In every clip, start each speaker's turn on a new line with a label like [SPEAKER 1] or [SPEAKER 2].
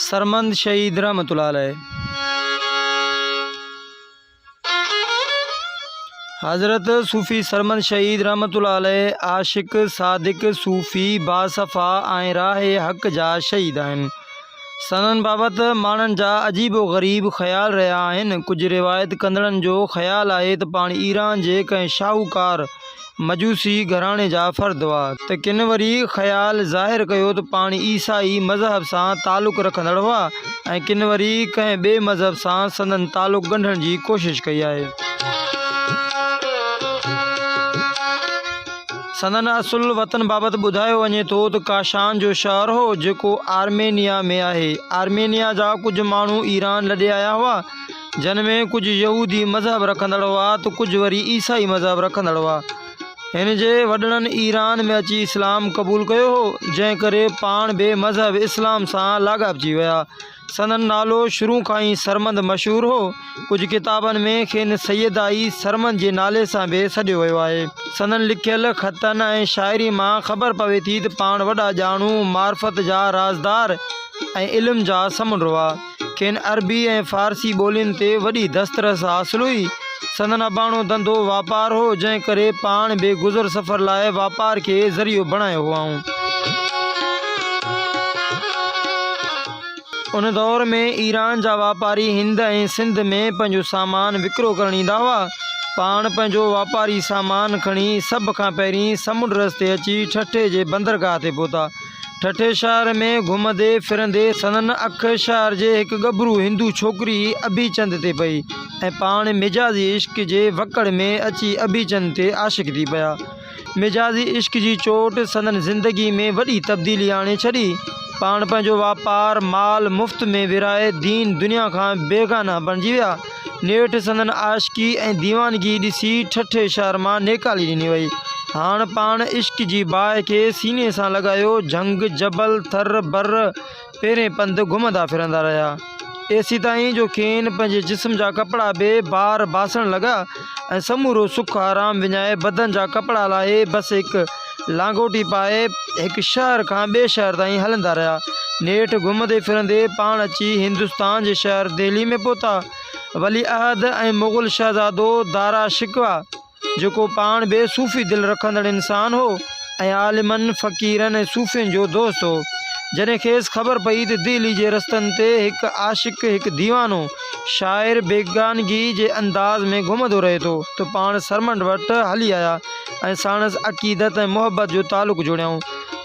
[SPEAKER 1] सरमंद शहीद रहमतुल्लाह अलैह। हज़रत सूफ़ी सरमंद शहीद रहमतुल्लाह अलैह आशिक सादिक सूफ़ी बासफ़ा ऐं राह हक़ जा शहीद आहिनि। सनन बाबति माण्हुनि जा अजीबो ग़रीब ख़्याल रहिया आहिनि। कुझु रिवायत कंदड़नि जो ख़्यालु आहे त पाण ईरान जे कंहिं शाहूकार मजूसी घराणे जा फ़र्द हुआ, त किन वरी ख़्यालु ज़ाहिर कयो त पाण ईसाई मज़हब सां तालुक़ रखंदड़ हुआ ऐं किन वरी कंहिं ॿिए मज़हब सां संदन तालुक़ ॻंढण जी कोशिश कई आहे। संदन असुल वतन बाबति ॿुधायो वञे थो त काशान जो शहर हो जेको आर्मेनिया में आहे। आर्मेनिया जा कुझु माण्हू ईरान लॾे आया हुआ, जिन में कुझु यहूदी मज़हब रखंदड़ हुआ त कुझु वरी ईसाई मज़हब रखंदड़ हुआ। हिन जे वॾड़नि ईरान में अची इस्लाम क़बूल कयो हो, जंहिं करे पाण बि मज़हब इस्लाम सां लाॻापिजी विया। संदन नालो शुरू खां ई सरमंद मशहूरु हो। कुझु किताबनि में खेनि सैयदाई सरमंद जे नाले सां बि सॾियो वियो आहे। संदन लिखियल ख़तनि ऐं शाइरी मां ख़बर पवे थी त पाण वॾा ॼाणू मार्फत जा राज़दार ऐं इल्म जा समुंड हुआ। खेनि अरबी ऐं फ़ारसी ॿोलियुनि ते वॾी दस्तरस हासिल हुई। संदन अबाणो धंधो वापार हो, जंहिं करे पाण बि गुज़र सफ़र लाइ वापार खे ज़रियो बणायो हुआऊं। उन दौर में ईरान जा वापारी हिंद ऐं सिंध में पंहिंजो सामान विकिरो करणु ईंदा हुआ। पाण पंहिंजो वापारी सामान खणी सभ खां पहिरीं समुंड रस्ते अची ठठे जे बंदरगाह ते पहुता। ठठे शहर में घुमंदे फिरंदे संदन अख शहर जे हिकु गभरू हिंदू छोकिरी अबीचंद ते पई ऐं पाण मिजाज़ी इश्क जे वकड़ में अची अबीचंद ते आशिक थी पिया। मिजाज़ी इश्क जी चोट संदन ज़िंदगी में वॾी तब्दीली आणे छॾी। पाण पंहिंजो वापार माल मुफ़्त में विराए दीन दुनिया खां बेगाना बणिजी विया। नेठि संदन आशिकी ऐं दीवानगी ॾिसी ठठे शहर मां नेकाली ॾिनी वई। हाणे पाण इश्क जी बाहि खे सीने सां लॻायो, झंग जबल थर बर पहिरें पंधु घुमंदा फिरंदा रहिया। एसी ताईं जो खेनि पंहिंजे जिस्म जा कपिड़ा बि बार बासण लॻा ऐं समूरो सुख आराम विञाए बदन जा कपिड़ा लाहे बसि हिकु लांगोटी पाए हिकु शहर खां ॿिए शहर ताईं हलंदा रहिया। नेठि घुमंदे फिरंदे पाण अची हिंदुस्तान जे शहर दिल्ली में पहुता। वली अहद ऐं मुग़ल शहज़ादो दारा शिकवा, जेको पाण बि सूफ़ी दिलि रखंदड़ इंसान हो ऐं आलिमनि फ़क़ीरनि ऐं सूफ़ियुनि जो दोस्त हो, जॾहिं खेसि ख़बर पई त दिल्ली जे रस्तनि ते हिकु आशिक़ हिकु दीवानो शाइर बेगानगी जे अंदाज़ में घुमंदो रहे थो, त पाण सरमंड वटि हली आया ऐं साणसि अक़ीदत ऐं मुहबत जो तालुक़ जोड़ियाऊं।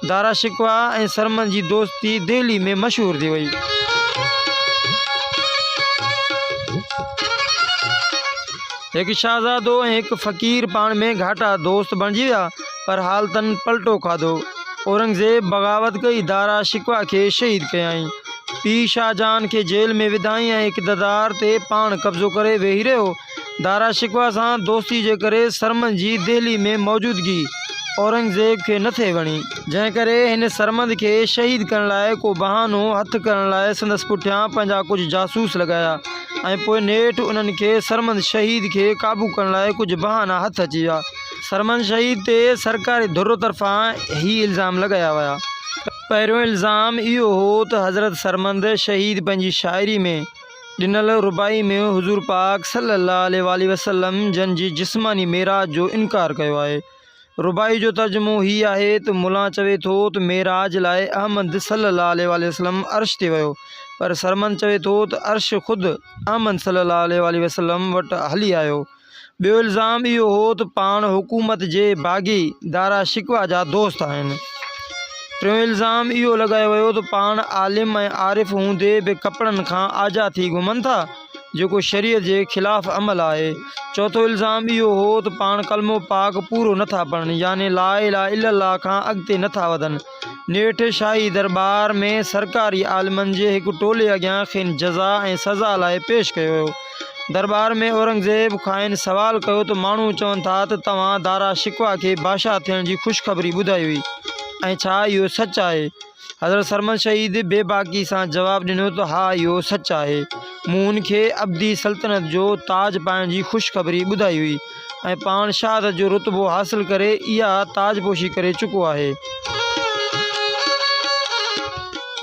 [SPEAKER 1] दारा शिकवा ऐं सरमंद जी दोस्ती दिल्ली में मशहूरु थी वई। हिकु शहज़ादो ऐं हिकु फ़क़ीर पाण में घाटा दोस्त बणिजी विया, पर हालतनि पलटो खाधो। औरंगज़ेब बग़ावत कई, दारा शिकवा खे शहीद कयाईं। पीउ शाहजहान खे जेल में विधाई ऐं इक़्तिदार ते पाण कब्ज़ो करे वेही रहियो। दारा शिकवा सां दोस्ती जे करे सरमंद जी दिल्ली में मौजूदगी औरंगज़ेब खे न थिए वणी, जंहिं करे हिन सरमंद खे शहीद करण लाइ को बहानो हथु करण लाइ संदसि पुठियां पंहिंजा कुझु जासूस लॻाया ऐं पोइ नेठि उन्हनि खे सरमंद शहीद खे क़ाबू करण लाइ कुझु बहाना हथु अची विया। सरमंद शहीद ते सरकारी धुर तरफ़ां ही इल्ज़ाम लॻाया विया। पहिरियों इल्ज़ाम इहो हो त हज़रत सरमंद शहीद पंहिंजी शाइरी में ॾिनल रुबाई में हुज़ूर पाक सल्लल्लाहु अलैहि वसल्लम जन जी जिस्मानी मेराज जो इनकार कयो आहे। रुबाई जो तर्जुमो हीअ आहे त मुला चवे थो त मेराज लाइ अहमद सल्लल्लाहु अलैहि वसल्लम अर्श ते वियो, पर सरमंद चवे थो त अर्श ख़ुदि अहमद सल्लल्लाहु अलैहि वसल्लम वटि हली आयो। ॿियो इल्ज़ाम इहो हो त पाण हुकूमत जे बाग़ी दारा शिकवा जा दोस्त आहिनि। टियों इल्ज़ाम इहो लॻायो वियो त पाण आलिम ऐं आरिफ़ हूंदे बि कपिड़नि खां आज़ाद थी घुमनि था, जेको शरीयत जे ख़िलाफ़ु अमल आहे। चौथों इल्ज़ाम इहो हो त पाण कलमो पाक पूरो नथा पढ़नि, यानी ला इलाहा इल्लल्लाह खां अॻिते नथा वधनि। नेठि शाही दरबार में सरकारी आलिमनि जे हिकु टोले अॻियां खेनि जज़ा ऐं सज़ा लाइ पेश कयो वियो। दरबार में औरंगज़ेब खां सवाल कयो त माण्हू चवनि था त तव्हां दारा शिकवा खे बादशाह थियण जी ख़ुशख़बरी ॿुधाई हुई, ऐं छा इहो सच आहे? हज़रत सरमंद शहीद बेबाकी सां जवाबु ॾिनो त हा, इहो सच आहे। मूं हुनखे अब्दी सल्तनत जो ताज पाइण जी ख़ुशख़बरी ॿुधाई हुई ऐं पाण शहादत जो रुतबो हासिल करे इहा ताजपोशी करे चुको आहे।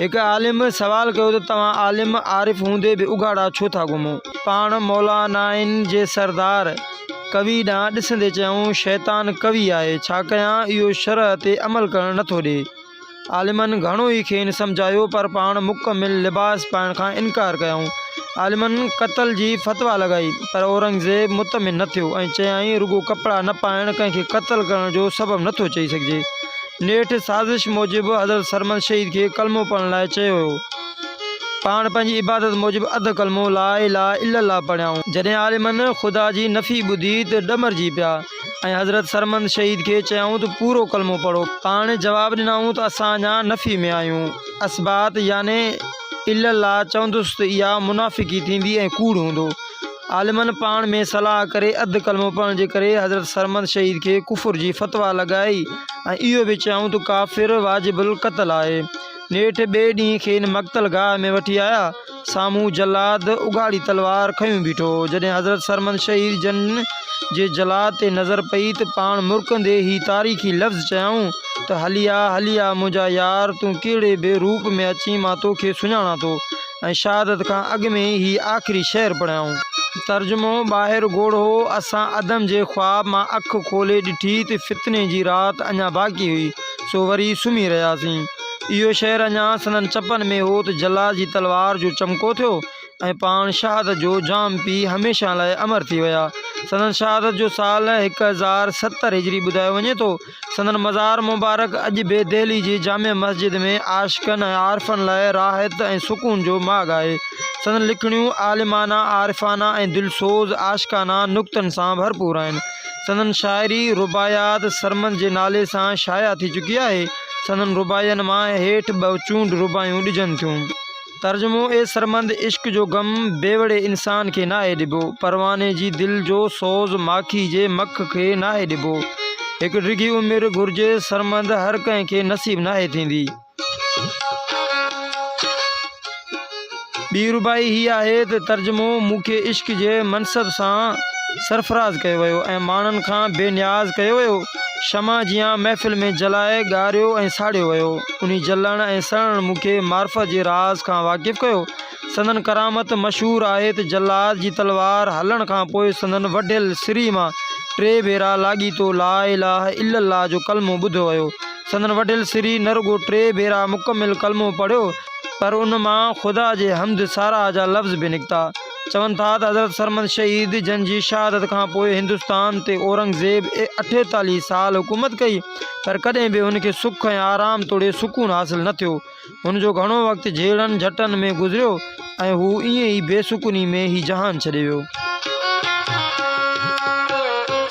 [SPEAKER 1] एक आलिम सवाल कयो त तव्हां आलिम आरिफ हूंदे बि उघाड़ा छो था घुमो। पाण मौलानाइन जे सरदार कवि ॾांहुं ॾिसंदे चयूं शैतान कवि आहे, छा कयां इहो शरह ते अमल करणु नथो ॾिए। आलिमनि घणो ई खेनि सम्झायो पर पाण मुकमिल लिबास पाइण खां इनकार कयऊं। आलिमनि क़त्ल जी फतवा लॻाई पर औरंगज़ेब मुतमिन न थियो ऐं चयाईं रुगो कपिड़ा न पाइण कंहिंखे क़त्ल करण जो सबबु नथो चई सघिजे। नेठि साज़िश मूजिबि हज़रत सरमद शहीद खे कलमो पढ़ण लाइ चयो वियो। पाण पंहिंजी इबादत मूजिबि अधु कलमो ला इलाहा इल्लल्लाह पढ़ियाऊं। जॾहिं आलिमनि ख़ुदा जी नफ़ी ॿुधी त ॾमरजी पिया ऐं हज़रत सरमद शहीद खे चयऊं त पूरो कलमो पढ़ो। पाण जवाबु ॾिनऊं त असां अञा नफ़ी में आहियूं। असबात याने इल्लल्लाह चवंदुसि त इहा मुनाफ़िकी थींदी ऐं कूड़ हूंदो। आलिमनि पाण में सलाह करे अधु कलमो पढ़ण जे करे हज़रत सरमद शहीद खे कुफुर जी फतवा लॻाई ऐं इहो बि चयऊं त काफ़िर वाजिबुल क़त्ल आहे। नेठि ॿिए ॾींहुं खेनि मक़्तल गाह में वठी आया। साम्हूं जलाद उघाड़ी तलवार खयूं बीठो। जॾहिं हज़रत सरमद शहीद जन जे जलाद ते नज़र पई त पाण मुरकंदे ही तारीख़ी लफ़्ज़ चयऊं त हलिया हलिया मुंहिंजा यार, तूं कहिड़े बि रूप में अची मां तोखे सुञाणा थो। ऐं शहादत खां अॻु में ही आख़िरी शेर पढ़ियाऊं। तर्जुमो ॿाहिरि ॻोढ़ो असां अदम जे ख़्वाब मां अखि खोले ॾिठी त फितने जी राति अञा बाक़ी हुई, सो वरी सुम्ही रहियासीं। इहो शेर अञा संदन चपनि में हो त जलाद जी तलवार जो चमको थियो ऐं पाण शहादत जो जाम पी हमेशह लाइ अमर थी विया। संदन शहादत जो साल 1070 हिजरी ॿुधायो वञे थो। संदन मज़ार मुबारक अॼु बि दिल्ली जी जामे मस्जिद में आशिक़नि ऐं आरिफ़नि लाइ राहत ऐं सुकून जो माॻ आहे। संदन लिखणियूं आलिमाना, आरिफ़ाना ऐं दिलसोज़ आशिक़ाना नुक़्तनि सां भरपूर आहिनि। संदन शाइरी रुबायात सरमद जे नाले सां शाया थी चुकी आहे। संदन रुबायनि मां हेठि 2 चूंड रुबायूं ॾिजनि थियूं। तर्जुमो ए सरमद इश्क जो गम बेवड़े इंसान खे नाहे ॾिबो, परवाने जी दिलि जो सोज़ माखी जे मख खे नाहे ॾिबो। हिकु डिघी उमिरि घुरिजे सरमद हर कंहिंखे नसीब नाहे थींदी। ॿी रुबाई हीअ आहे त तर्जुमो मूंखे इश्क जे मनसब सां सरफराज़ कयो वियो ऐं माण्हुनि खां बेनियाज़ कयो वियो। शमा जियां महफ़िल में जलाए ॻारियो ऐं साड़ियो वियो। उन जलण ऐं सड़ण मूंखे मार्फत जे राज़ खां वाक़िफ़ कयो। संदन करामत मशहूरु आहे त जलाद जी तलवार हलण खां पोइ संदन वढियल सिरी मां 3 भेरा लाॻीतो ला इलाहा इल्लल्लाह जो कलमो ॿुधो वियो। संदन वढियल सिरी न रुगो 3 भेरा मुकमिल कलमो पढ़ियो पर उन मां ख़ुदा जे हमद सारा जा लफ़्ज़ बि निकिता। चवनि था त हज़रत सरमद शहीद जन जी शहादत खां पोइ हिंदुस्तान ते औरंगज़ेब 48 साल हुकूमत कई पर कॾहिं बि हुनखे सुख ऐं आराम तोड़े सुकून हासिल न थियो। हुनजो घणो वक़्तु झेड़नि झटनि में गुज़रियो ऐं हू ईअं ई बेसुकूनी में ही जहान छॾे वियो।